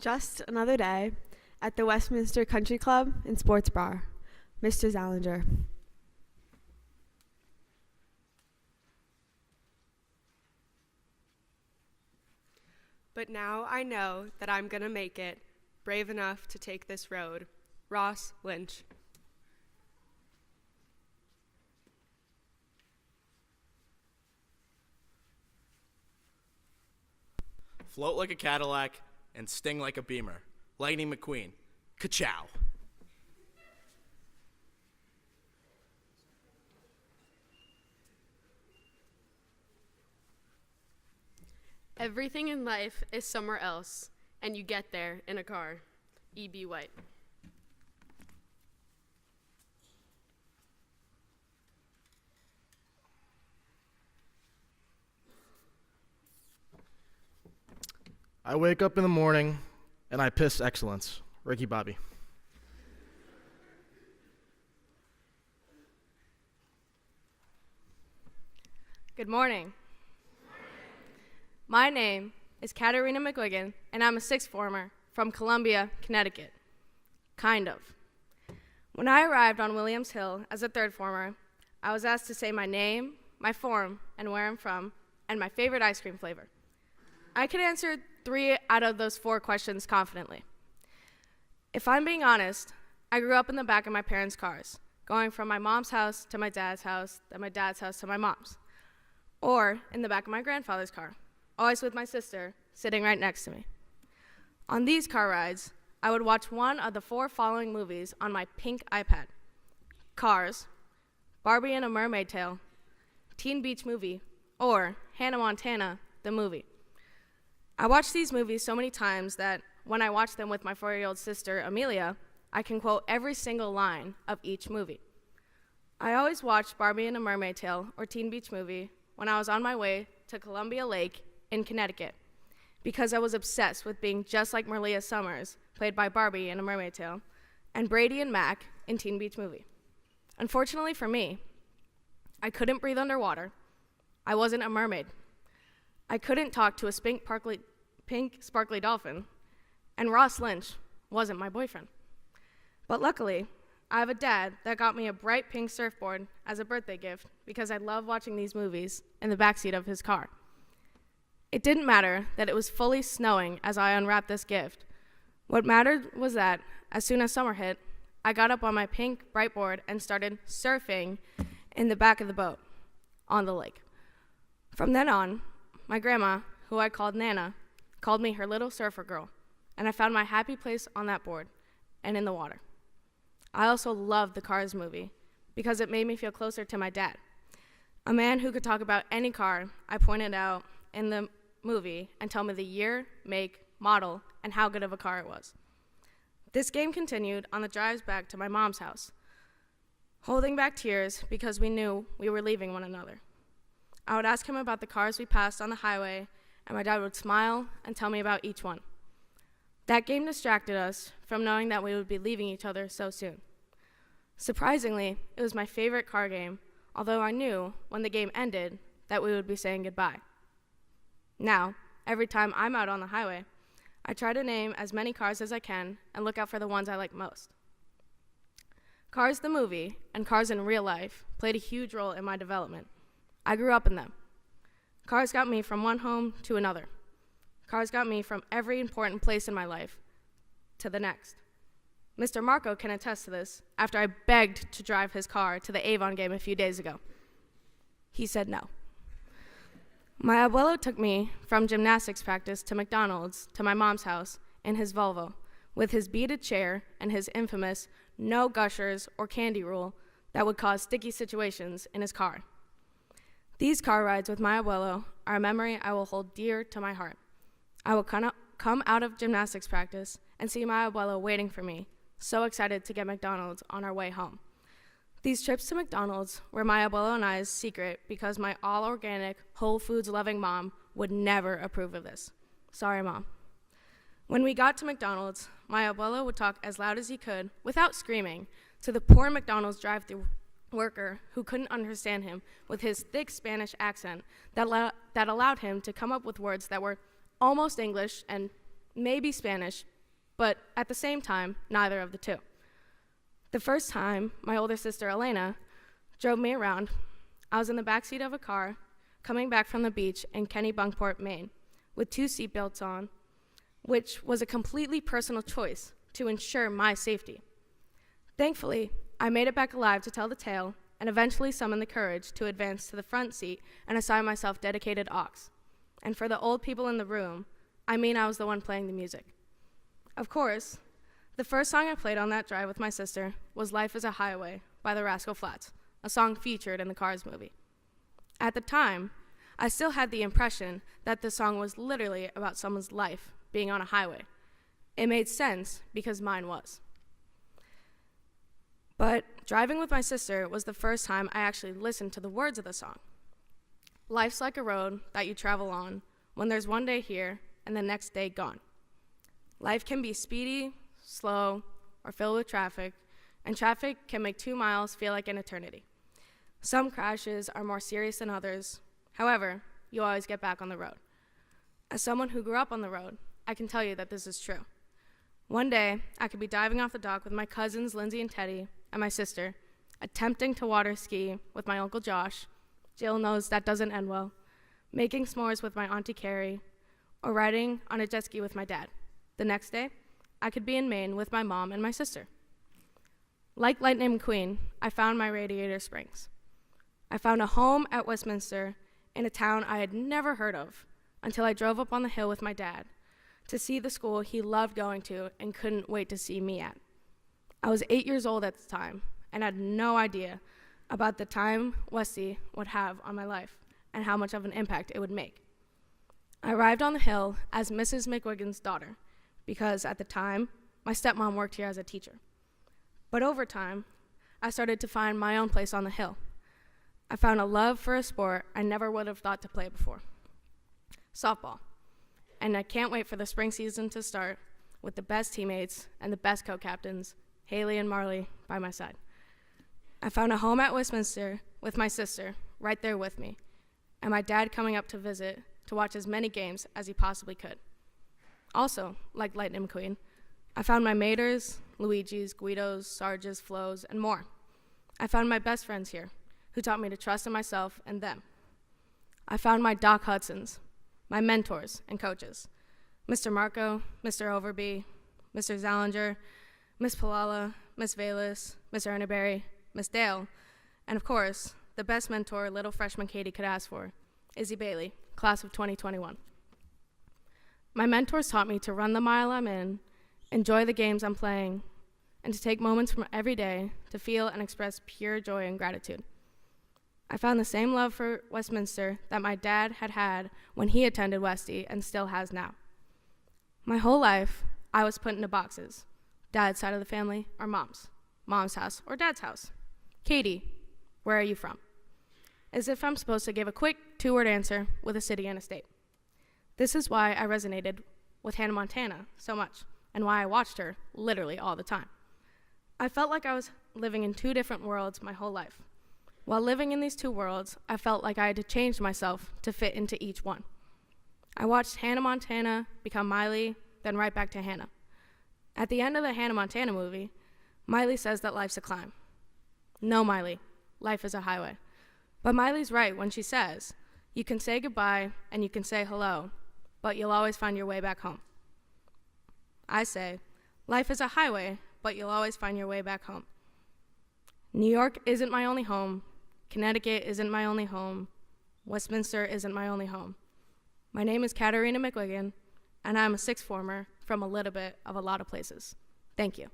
Just another day at the Westminster Country Club and Sports Bar. Mr. Zallinger. But now I know that I'm gonna make it, brave enough to take this road. Ross Lynch. Float like a Cadillac and sting like a Beamer. Lightning McQueen. Ka-chow. Everything in life is somewhere else, and you get there in a car. E.B. White. I wake up in the morning and I piss excellence. Ricky Bobby. Good morning. My name is Katerina McGuigan, and I'm a sixth former from Columbia, Connecticut. Kind of. When I arrived on Williams Hill as a third former, I was asked to say my name, my form, and where I'm from, and my favorite ice cream flavor. I could answer 3 out of those 4 questions confidently. If I'm being honest, I grew up in the back of my parents' cars, going from my mom's house to my dad's house, then my dad's house to my mom's. Or in the back of my grandfather's car, always with my sister sitting right next to me. On these car rides, I would watch one of the 4 following movies on my pink iPad: Cars, Barbie and a Mermaid Tale, Teen Beach Movie, or Hannah Montana, the movie. I watched these movies so many times that when I watch them with my 4-year-old sister, Amelia, I can quote every single line of each movie. I always watched Barbie and a Mermaid Tale or Teen Beach Movie when I was on my way to Columbia Lake in Connecticut, because I was obsessed with being just like Malia Summers, played by Barbie in A Mermaid Tale, and Brady and Mac in Teen Beach Movie. Unfortunately for me, I couldn't breathe underwater. I wasn't a mermaid. I couldn't talk to a pink sparkly dolphin, and Ross Lynch wasn't my boyfriend. But luckily, I have a dad that got me a bright pink surfboard as a birthday gift because I love watching these movies in the backseat of his car. It didn't matter that it was fully snowing as I unwrapped this gift. What mattered was that, as soon as summer hit, I got up on my pink bright board and started surfing in the back of the boat on the lake. From then on, my grandma, who I called Nana, called me her little surfer girl, and I found my happy place on that board and in the water. I also loved the Cars movie because it made me feel closer to my dad, a man who could talk about any car I pointed out in the movie and tell me the year, make, model, and how good of a car it was. This game continued on the drives back to my mom's house, holding back tears because we knew we were leaving one another. I would ask him about the cars we passed on the highway, and my dad would smile and tell me about each one. That game distracted us from knowing that we would be leaving each other so soon. Surprisingly, it was my favorite car game, although I knew when the game ended that we would be saying goodbye. Now, every time I'm out on the highway, I try to name as many cars as I can and look out for the ones I like most. Cars the movie and Cars in real life played a huge role in my development. I grew up in them. Cars got me from one home to another. Cars got me from every important place in my life to the next. Mr. Marco can attest to this after I begged to drive his car to the Avon game a few days ago. He said no. My abuelo took me from gymnastics practice to McDonald's to my mom's house in his Volvo with his beaded chair and his infamous no gushers or candy rule that would cause sticky situations in his car. These car rides with my abuelo are a memory I will hold dear to my heart. I will come out of gymnastics practice and see my abuelo waiting for me, so excited to get McDonald's on our way home. These trips to McDonald's were my abuelo and I's secret because my all-organic, Whole Foods-loving mom would never approve of this. Sorry, Mom. When we got to McDonald's, my abuelo would talk as loud as he could, without screaming, to the poor McDonald's drive-thru worker who couldn't understand him with his thick Spanish accent that allowed him to come up with words that were almost English and maybe Spanish, but at the same time, neither of the two. The first time, my older sister Elena drove me around. I was in the backseat of a car coming back from the beach in Kennebunkport, Maine, with 2 seatbelts on, which was a completely personal choice to ensure my safety. Thankfully, I made it back alive to tell the tale and eventually summoned the courage to advance to the front seat and assign myself dedicated aux. And for the old people in the room, I mean I was the one playing the music. Of course, the first song I played on that drive with my sister was Life is a Highway by the Rascal Flatts, a song featured in the Cars movie. At the time, I still had the impression that the song was literally about someone's life being on a highway. It made sense because mine was. But driving with my sister was the first time I actually listened to the words of the song. Life's like a road that you travel on when there's one day here and the next day gone. Life can be speedy, slow, or filled with traffic, and traffic can make 2 miles feel like an eternity. Some crashes are more serious than others. However, you always get back on the road. As someone who grew up on the road, I can tell you that this is true. One day, I could be diving off the dock with my cousins Lindsay and Teddy and my sister, attempting to water ski with my Uncle Josh. Jill knows that doesn't end well. Making s'mores with my Auntie Carrie, or riding on a jet ski with my dad. The next day, I could be in Maine with my mom and my sister. Like Lightning McQueen, I found my Radiator Springs. I found a home at Westminster in a town I had never heard of until I drove up on the hill with my dad to see the school he loved going to and couldn't wait to see me at. I was 8 years old at the time and had no idea about the time Westy would have on my life and how much of an impact it would make. I arrived on the hill as Mrs. McWiggan's daughter because at the time, my stepmom worked here as a teacher. But over time, I started to find my own place on the hill. I found a love for a sport I never would have thought to play before, softball. And I can't wait for the spring season to start with the best teammates and the best co-captains, Haley and Marley, by my side. I found a home at Westminster with my sister right there with me, and my dad coming up to visit to watch as many games as he possibly could. Also, like Lightning McQueen, I found my Maters, Luigis, Guidos, Sarges, Flows, and more. I found my best friends here, who taught me to trust in myself and them. I found my Doc Hudsons, my mentors and coaches, Mr. Marco, Mr. Overby, Mr. Zallinger, Miss Palala, Miss Vallis, Miss Erneberry, Miss Dale, and of course, the best mentor little freshman Catie could ask for, Izzy Bailey, class of 2021. My mentors taught me to run the mile I'm in, enjoy the games I'm playing, and to take moments from every day to feel and express pure joy and gratitude. I found the same love for Westminster that my dad had had when he attended Westy and still has now. My whole life, I was put into boxes. Dad's side of the family or mom's house or dad's house. Catie, where are you from? As if I'm supposed to give a quick 2-word answer with a city and a state. This is why I resonated with Hannah Montana so much and why I watched her literally all the time. I felt like I was living in 2 different worlds my whole life. While living in these 2 worlds, I felt like I had to change myself to fit into each one. I watched Hannah Montana become Miley, then right back to Hannah. At the end of the Hannah Montana movie, Miley says that life's a climb. No, Miley, life is a highway. But Miley's right when she says, you can say goodbye and you can say hello, but you'll always find your way back home. I say, life is a highway, but you'll always find your way back home. New York isn't my only home. Connecticut isn't my only home. Westminster isn't my only home. My name is Caterina McWiggan, and I'm a 6th former from a little bit of a lot of places. Thank you.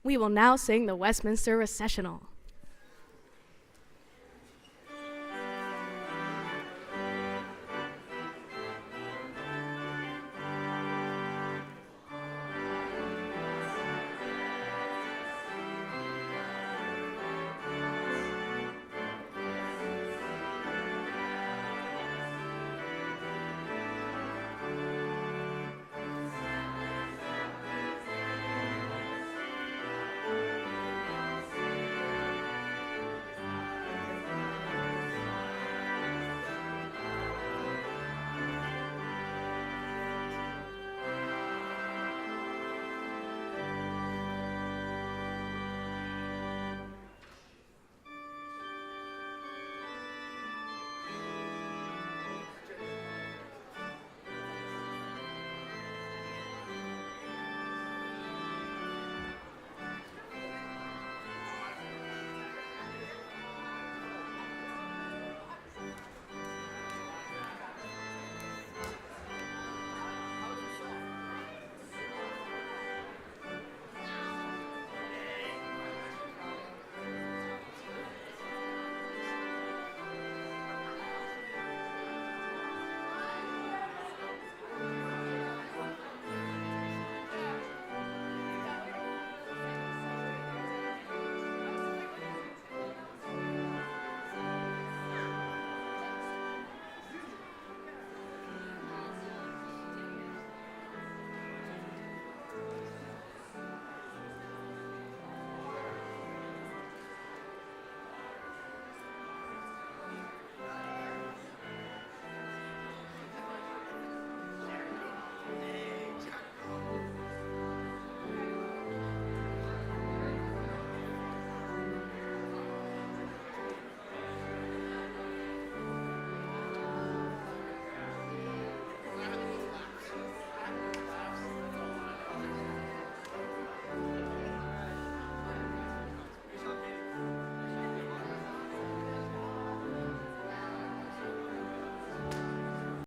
We will now sing the Westminster Recessional.